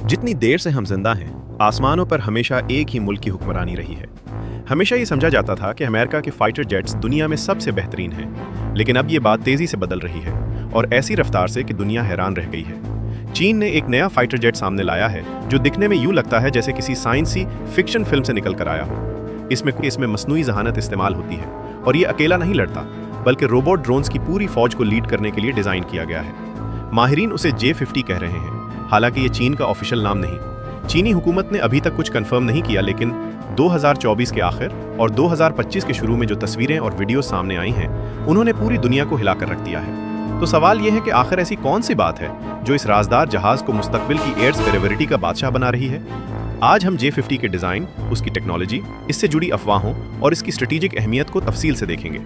जितनी देर से हम जिंदा हैं, आसमानों पर हमेशा एक ही मुल्क की हुक्मरानी रही है। हमेशा ये समझा जाता था कि अमेरिका के फाइटर जेट्स दुनिया में सबसे बेहतरीन हैं, लेकिन अब ये बात तेजी से बदल रही है और ऐसी रफ्तार से कि दुनिया हैरान रह गई है। चीन ने एक नया फाइटर जेट सामने लाया है जो दिखने में यूं लगता है जैसे किसी साइंसी फिक्शन फिल्म से निकल कर आया हो। इसमें मसनूई जहानत इस्तेमाल होती है और ये अकेला नहीं लड़ता, बल्कि रोबोट ड्रोन्स की पूरी फौज को लीड करने के लिए डिजाइन किया गया है। माहिरीन उसे J-50 कह रहे हैं। हालांकि ये चीन का ऑफिशियल नाम नहीं। चीनी हुकूमत ने अभी तक कुछ कंफर्म नहीं किया, लेकिन 2024 के आखिर और 2025 के शुरू में जो तस्वीरें और वीडियो सामने आई हैं, उन्होंने पूरी दुनिया को हिलाकर रख दिया है। तो सवाल यह है कि आखिर ऐसी कौन सी बात है जो इस राजदार जहाज को मुस्तकबिल की एयर स्पेरेविलिटी का बादशाह बना रही है। आज हम J-50 के डिजाइन, उसकी टेक्नोलॉजी, इससे जुड़ी अफवाहों और इसकी स्ट्रेटेजिक अहमियत को तफसील से देखेंगे।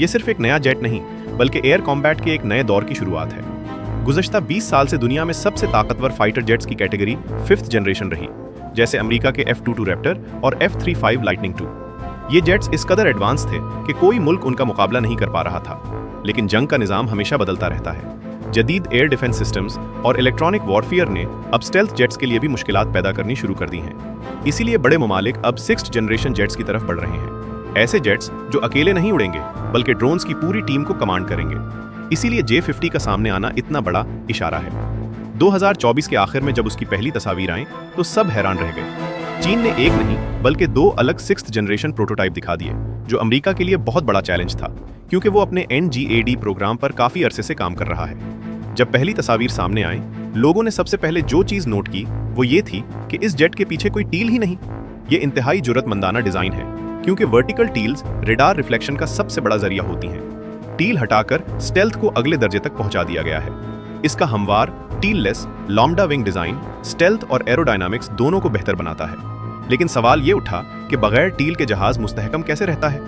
ये सिर्फ एक नया जेट नहीं, बल्कि एयर कॉम्बैट के एक नए दौर की शुरुआत है। गुज़श्ता 20 साल से दुनिया में सबसे ताकतवर फाइटर जेट्स की कैटेगरी 5th जनरेशन रही, जैसे अमेरिका के F-22 रैप्टर और F-35 लाइटनिंग II। ये जेट्स इस कदर एडवांस थे कि कोई मुल्क उनका मुकाबला नहीं कर पा रहा था। लेकिन जंग का निज़ाम हमेशा बदलता रहता है। जदीद एयर डिफेंस सिस्टम्स और इलेक्ट्रॉनिक वॉरफेयर ने अब स्टेल्थ जेट्स के लिए भी मुश्किलात पैदा करनी शुरू कर दी हैं। इसीलिए बड़े ममालिक अब 6th जनरेशन जेट्स की तरफ बढ़ रहे हैं। ऐसे जेट्स जो अकेले नहीं उड़ेंगे, बल्कि ड्रोन्स की पूरी टीम को कमांड करेंगे। इसीलिए J-50 का सामने आना इतना बड़ा इशारा है। 2024 के आखिर में जब उसकी पहली तस्वीर आई तो सब हैरान रह गए। चीन ने एक नहीं बल्कि 2 अलग 6th जनरेशन प्रोटोटाइप दिखा दिए, जो अमेरिका के लिए बहुत बड़ा चैलेंज था, क्योंकि वो अपने NGAD प्रोग्राम पर काफी अरसे से काम कर रहा है। जब पहली तस्वीर सामने आई, लोगों ने सबसे पहले जो चीज नोट की वो ये थी कि इस जेट के पीछे कोई टील ही नहीं। ये इंतहाई जुर्रतमंदाना डिजाइन है, क्योंकि वर्टिकल टील्स रेडार रिफ्लेक्शन का सबसे बड़ा जरिया होती हैं। टील हटाकर स्टेल्थ को अगले दर्जे तक पहुंचा दिया गया है। इसका हमवार tailless lambda wing design stealth और एरोडायनामिक्स दोनों को बेहतर बनाता है। लेकिन सवाल ये उठा कि बगैर टील के जहाज मुस्तहकम कैसे रहता है।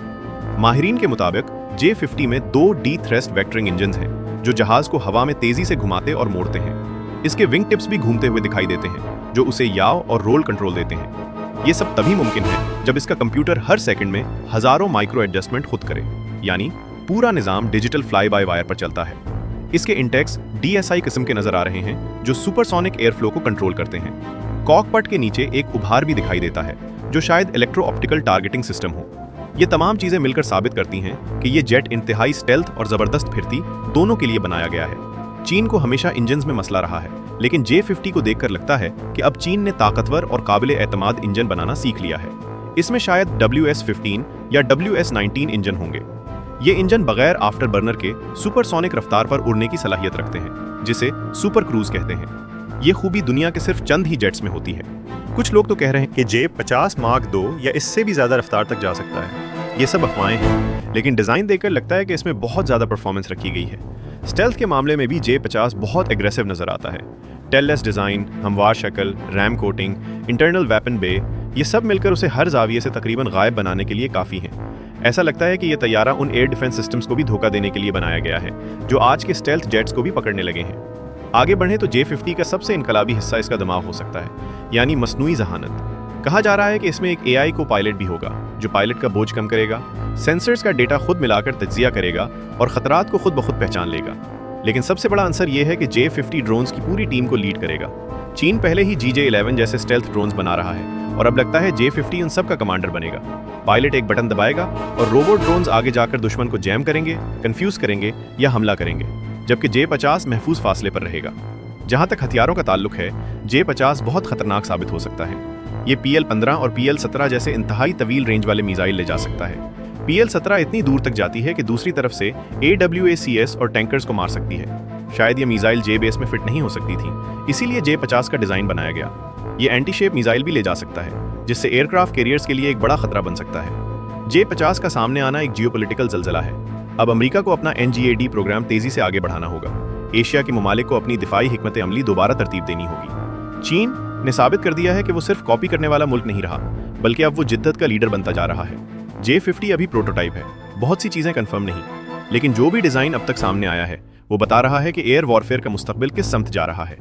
माहिरीन के मुताबिक J-50 में 2 डी-थ्रस्ट वेक्टरिंग इंजन हैं, जो जहाज को हवा में तेजी से घुमाते और मोड़ते हैं। इसके विंग टिप्स भी घूमते हुए दिखाई देते हैं, जो उसे याव और रोल कंट्रोल देते हैं। ये सब तभी मुमकिन है जब इसका कंप्यूटर हर सेकंड में हजारों माइक्रो एडजस्टमेंट खुद करे, यानी पूरा निजाम डिजिटल फ्लाई बाय वायर पर चलता है। इसके इंटेक्स DSI किस्म के नजर आ रहे हैं, जो सुपरसोनिक एयर फ्लो को कंट्रोल करते हैं। कॉकपिट के नीचे एक उभार भी दिखाई देता है, जो शायद इलेक्ट्रो ऑप्टिकल टारगेटिंग सिस्टम हो। ये तमाम चीजें मिलकर साबित करती हैं कि ये जेट इंतहाई स्टेल्थ और जबरदस्त फिरती दोनों के लिए बनाया गया है। चीन को हमेशा इंजन्स में मसला रहा है, लेकिन J-50 को देखकर लगता है कि अब चीन ने ताकतवर और काबिल एतमाद इंजन बनाना सीख लिया है। इसमें शायद WS-15 या WS-19 इंजन होंगे। ये इंजन बगैर आफ्टर बर्नर के सुपरसोनिक रफ्तार पर उड़ने की सलाहियत रखते हैं, जिसे सुपर क्रूज कहते हैं। ये खूबी दुनिया के सिर्फ चंद ही जेट्स में होती है। कुछ लोग तो कह रहे हैं कि J-50 मार्क 2 या इससे भी ज्यादा रफ्तार तक जा सकता है। ये सब अफवाहें हैं, लेकिन डिजाइन देखकर लगता है कि इसमें बहुत ज्यादा परफॉर्मेंस रखी गई है। स्टेल्थ के मामले में भी J-50 बहुत एग्रेसिव नजर आता है। टेललेस डिजाइन, हमवार शक्ल, रैम कोटिंग, इंटरनल वेपन बे, ये सब मिलकर उसे हर जाविये से तकरीबन गायब बनाने के लिए काफी हैं। ऐसा लगता है कि यह तैयारा उन एयर डिफेंस सिस्टम्स को भी धोखा देने के लिए बनाया गया है, जो आज के स्टेल्थ जेट्स को भी पकड़ने लगे हैं। आगे बढ़े तो J-50 का सबसे इनकलाबी हिस्सा इसका दिमाग हो सकता है, यानी मसनूई जहानत। कहा जा रहा है कि इसमें एक AI को पायलट भी होगा, जो पायलट का बोझ कम करेगा, सेंसर्स का डेटा खुद मिलाकर तज्जिया करेगा और खतरात को खुद ब खुद पहचान लेगा। लेकिन सबसे बड़ा आंसर यह है कि J-50 ड्रोन्स की पूरी टीम को लीड करेगा। चीन पहले ही GJ-11 जैसे स्टेल्थ ड्रोन्स बना रहा है और अब लगता है J-50 उन सब का कमांडर बनेगा। पायलट एक बटन दबाएगा और रोबोट ड्रोन्स आगे जाकर दुश्मन को जैम करेंगे, कंफ्यूज करेंगे या हमला करेंगे, जबकि J-50 महफूज फासले पर रहेगा। जहां तक हथियारों का ताल्लुक है, J-50 बहुत खतरनाक साबित हो सकता है। ये PL-15 और PL-17 जैसे इंतहाई तवील रेंज वाले मिसाइल ले जा सकता है। PL-17 इतनी दूर तक जाती है कि दूसरी तरफ से AWACS और टैंकर्स को मार सकती है। शायद ये मिसाइल J-बेस में फिट नहीं हो सकती थी, इसीलिए J-50 का डिजाइन बनाया गया। ये एंटी शेप मिसाइल भी ले जा सकता है, जिससे एयरक्राफ्ट कैरियर्स के लिए एक बड़ा खतरा बन सकता है। J-50 का सामने आना एक जियोपॉलिटिकल जलजला है। अब अमेरिका को अपना NGAD प्रोग्राम तेजी से आगे बढ़ाना होगा। एशिया के ममालिक को अपनी दिफाई हिकमत अमली दोबारा तरतीब देनी होगी। चीन ने साबित कर दिया है कि वो सिर्फ कॉपी करने वाला मुल्क नहीं रहा, बल्कि अब वो जिद्दत का लीडर बनता जा रहा है। J-50 अभी प्रोटोटाइप है, बहुत सी चीजें कंफर्म नहीं, लेकिन जो भी डिजाइन अब तक सामने आया है वो बता रहा है कि एयर वॉरफेयर का मुस्तकबिल किस समत जा रहा है।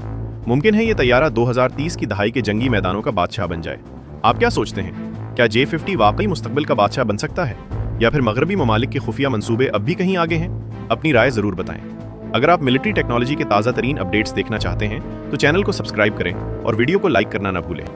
मुमकिन है ये तैयारा 2030 की दहाई के जंगी मैदानों का बादशाह बन जाए। आप क्या सोचते हैं? क्या J-50 वाकई मुस्तकबिल का बादशाह बन सकता है, या फिर मगरबी ममालिक के खुफिया मंसूबे अब भी कहीं आगे हैं? अपनी राय जरूर बताएं। अगर आप मिलिट्री टेक्नोलॉजी के ताज़ा तरीन अपडेट्स देखना चाहते हैं तो चैनल को सब्सक्राइब करें और वीडियो को लाइक करना ना भूलें।